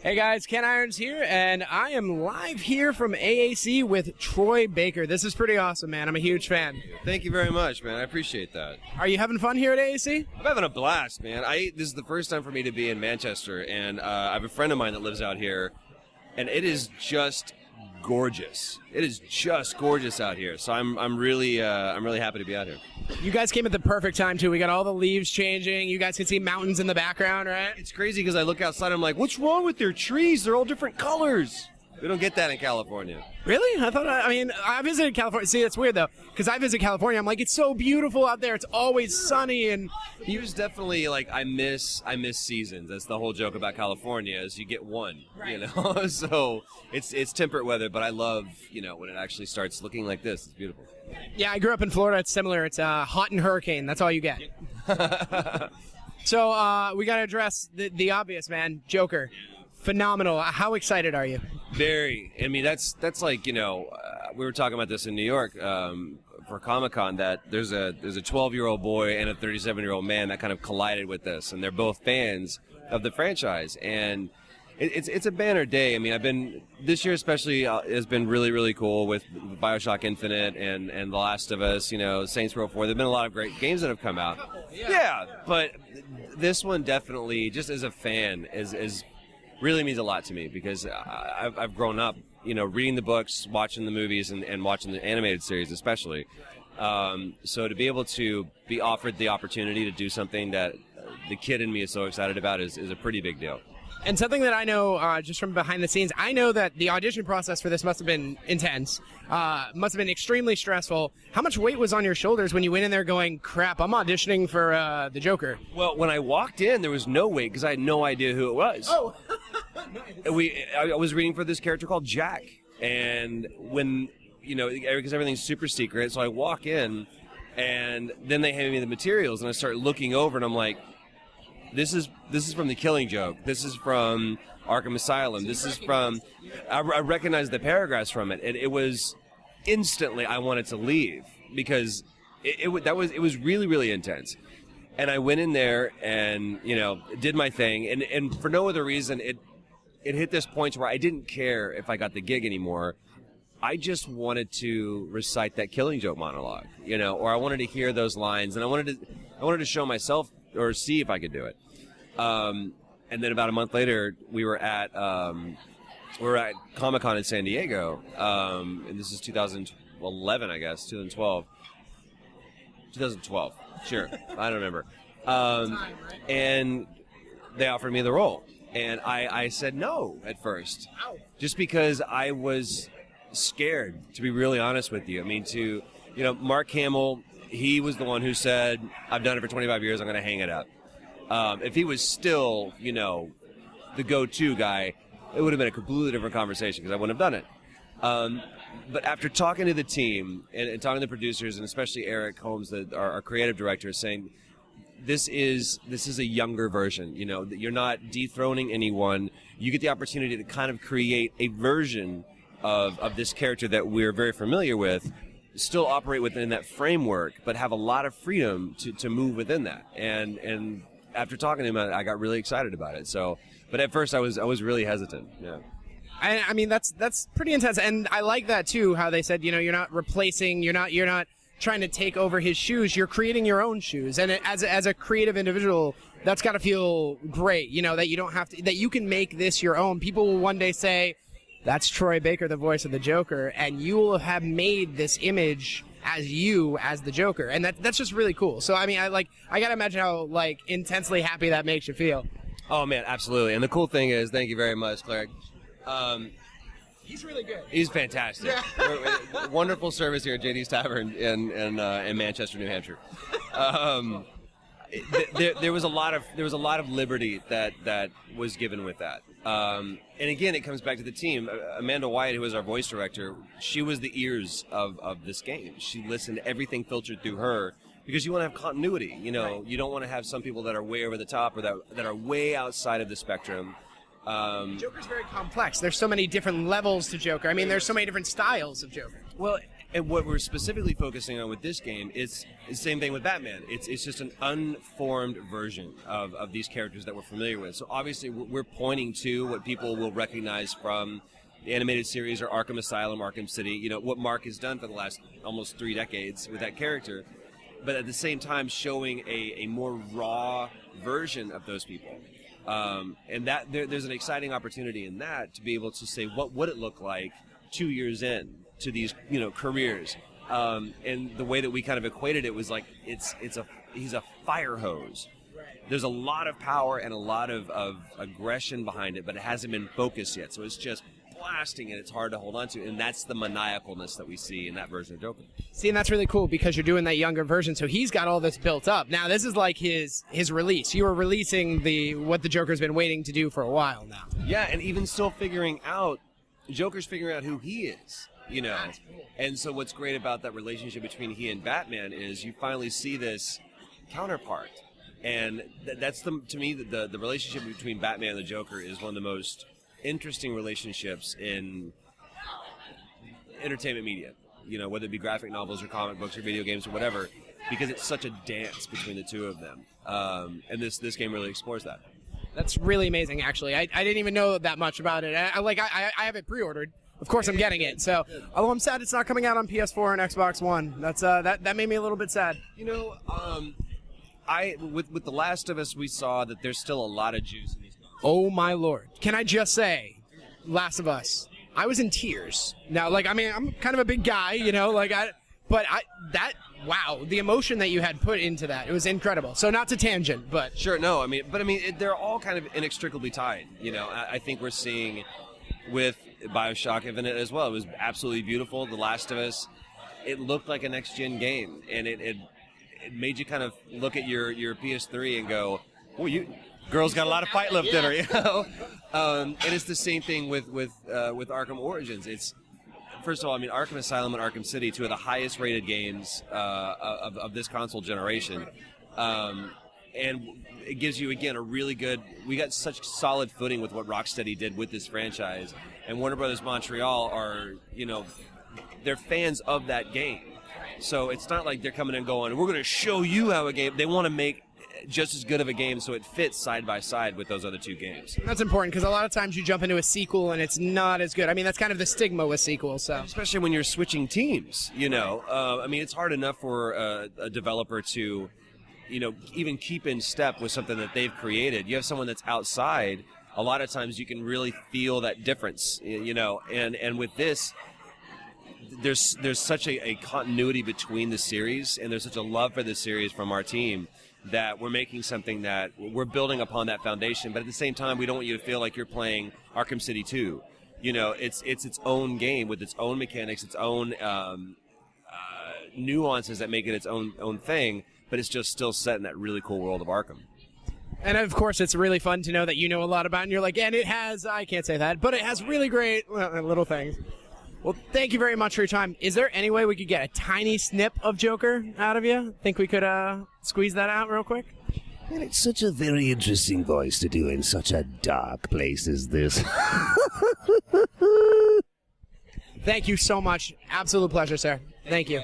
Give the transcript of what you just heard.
Hey guys, Ken Irons here, and I am live here from AAC with Troy Baker. This is pretty awesome, man. I'm a huge fan. Thank you very much, man. I appreciate that. Are you having fun here at AAC? I'm having a blast, man. This is the first time for me to be in Manchester, and I have a friend of mine that lives out here, and it is just gorgeous. It is just gorgeous out here. So I'm really happy to be out here. You guys came at the perfect time too. We got all the leaves changing. You guys can see mountains in the background, right? It's crazy because I look outside. I'm like, what's wrong with their trees? They're all different colors. We don't get that in California. Really? I visited California. See, that's weird though, because I visit California. I'm like, it's so beautiful out there. It's always sunny, and he was definitely like, I miss seasons. That's the whole joke about California is you get one, right. You know. So it's temperate weather, but I love when it actually starts looking like this. It's beautiful. Yeah, I grew up in Florida. It's similar. It's hot and hurricane. That's all you get. So we got to address the obvious, man. Joker. Phenomenal. How excited are you? Very. I mean, that's like, we were talking about this in New York for Comic-Con, that there's a 12-year-old boy and a 37-year-old man that kind of collided with this, and they're both fans of the franchise, and it's a banner day. I mean, this year especially has been really, really cool with BioShock Infinite and The Last of Us, Saints Row 4. There've been a lot of great games that have come out. Yeah, but this one definitely, just as a fan, is really means a lot to me because I've grown up, reading the books, watching the movies, and watching the animated series especially. So to be able to be offered the opportunity to do something that the kid in me is so excited about is a pretty big deal. And something that I know just from behind the scenes, I know that the audition process for this must have been intense, must have been extremely stressful. How much weight was on your shoulders when you went in there going, crap, I'm auditioning for the Joker? Well, when I walked in, there was no weight because I had no idea who it was. Oh, I was reading for this character called Jack, and when, because everything's super secret, so I walk in, and then they hand me the materials, and I start looking over, and I'm like, This is from The Killing Joke. This is from Arkham Asylum. This is from. I recognized the paragraphs from it, and it was instantly I wanted to leave because it was really, really intense. And I went in there and did my thing, and for no other reason it hit this point where I didn't care if I got the gig anymore. I just wanted to recite that Killing Joke monologue, or I wanted to hear those lines, and I wanted to show myself or see if I could do it. And then about a month later, we were at Comic-Con in San Diego, and this is 2011, I guess, 2012. 2012, sure, I don't remember. And they offered me the role, and I said no at first, just because I was scared, to be really honest with you. I mean, Mark Hamill, he was the one who said, I've done it for 25 years, I'm going to hang it up. If he was still, the go-to guy, it would have been a completely different conversation because I wouldn't have done it. But after talking to the team and talking to the producers, and especially Eric Holmes, our creative director, saying this is a younger version. You're not dethroning anyone. You get the opportunity to kind of create a version of this character that we're very familiar with, still operate within that framework, but have a lot of freedom to move within that. And after talking to him, I got really excited about it. So, but at first I was really hesitant. Yeah. I mean, that's pretty intense, and I like that too. How they said, you're not replacing, you're not trying to take over his shoes. You're creating your own shoes, and as a creative individual, that's got to feel great. that you don't have to, that you can make this your own. People will one day say, that's Troy Baker, the voice of the Joker, and you will have made this image as the Joker, and that's just really cool. So I mean, I gotta imagine how intensely happy that makes you feel. Oh man, absolutely. And the cool thing is, thank you very much, Cleric. He's really good. He's fantastic. Yeah. Wonderful service here at JD's Tavern in Manchester, New Hampshire. There was a lot of liberty that was given with that. And again, it comes back to the team. Amanda Wyatt, who was our voice director, she was the ears of this game. She listened to everything filtered through her because you want to have continuity. Right. You don't want to have some people that are way over the top or that are way outside of the spectrum. Joker's very complex. There's so many different levels to Joker. I mean, there's so many different styles of Joker. Well, And what we're specifically focusing on with this game is the same thing with Batman. It's just an unformed version of these characters that we're familiar with. So obviously we're pointing to what people will recognize from the animated series or Arkham Asylum, Arkham City, you know, what Mark has done for the last almost 3 decades with that character. But at the same time showing a more raw version of those people. And that there's an exciting opportunity in that to be able to say, what would it look like 2 years in to these, you know, careers, and the way that we kind of equated it was like he's a fire hose. There's a lot of power and a lot of aggression behind it, but it hasn't been focused yet. So it's just blasting and it's hard to hold on to, and that's the maniacalness that we see in that version of Joker. See, and that's really cool because you're doing that younger version, so he's got all this built up. Now this is like his release. You were releasing what the Joker's been waiting to do for a while now. Yeah, and even still figuring out, Joker's figuring out who he is. You know, and so what's great about that relationship between he and Batman is you finally see this counterpart, and that's to me the relationship between Batman and the Joker is one of the most interesting relationships in entertainment media. You know, whether it be graphic novels or comic books or video games or whatever, because it's such a dance between the two of them, and this game really explores that. That's really amazing, actually. I didn't even know that much about it. I have it pre-ordered. Of course, I'm getting it. So, although I'm sad it's not coming out on PS4 and Xbox One. That's that made me a little bit sad. You know, with The Last of Us, we saw that there's still a lot of juice in these games. Oh my lord! Can I just say, Last of Us? I was in tears. Now, like, I mean, I'm kind of a big guy, you know, like wow, the emotion that you had put into that, it was incredible. So not to tangent, but sure, no, I mean, they're all kind of inextricably tied. You know, I think we're seeing with BioShock Infinite as well. It was absolutely beautiful. The Last of Us, it looked like a next-gen game, and it made you kind of look at your PS3 and go, "Well, girl's got a lot of fight left in her," you know. And it's the same thing with Arkham Origins. It's, first of all, I mean, Arkham Asylum and Arkham City, 2 of the highest-rated games of this console generation. And it gives you, again, a really good... We got such solid footing with what Rocksteady did with this franchise. And Warner Brothers Montreal are, you know, they're fans of that game. So it's not like they're coming and going, we're going to show you how a game... They want to make just as good of a game so it fits side by side with those other 2 games. That's important because a lot of times you jump into a sequel and it's not as good. I mean, that's kind of the stigma with sequels. So especially when you're switching teams, you know. I mean, it's hard enough for a developer to... you know, even keep in step with something that they've created. You have someone that's outside, a lot of times you can really feel that difference, you know, and with this, there's such a continuity between the series, and there's such a love for the series from our team that we're making something that we're building upon that foundation, but at the same time, we don't want you to feel like you're playing Arkham City 2. You know, it's its own game with its own mechanics, its own nuances that make it its own thing, but it's just still set in that really cool world of Arkham. And of course, it's really fun to know that you know a lot about it, and you're like, and it has, I can't say that, but it has really great little things. Well, thank you very much for your time. Is there any way we could get a tiny snip of Joker out of you? Think we could squeeze that out real quick? Well, it's such a very interesting voice to do in such a dark place as this. Thank you so much. Absolute pleasure, sir. Thank you.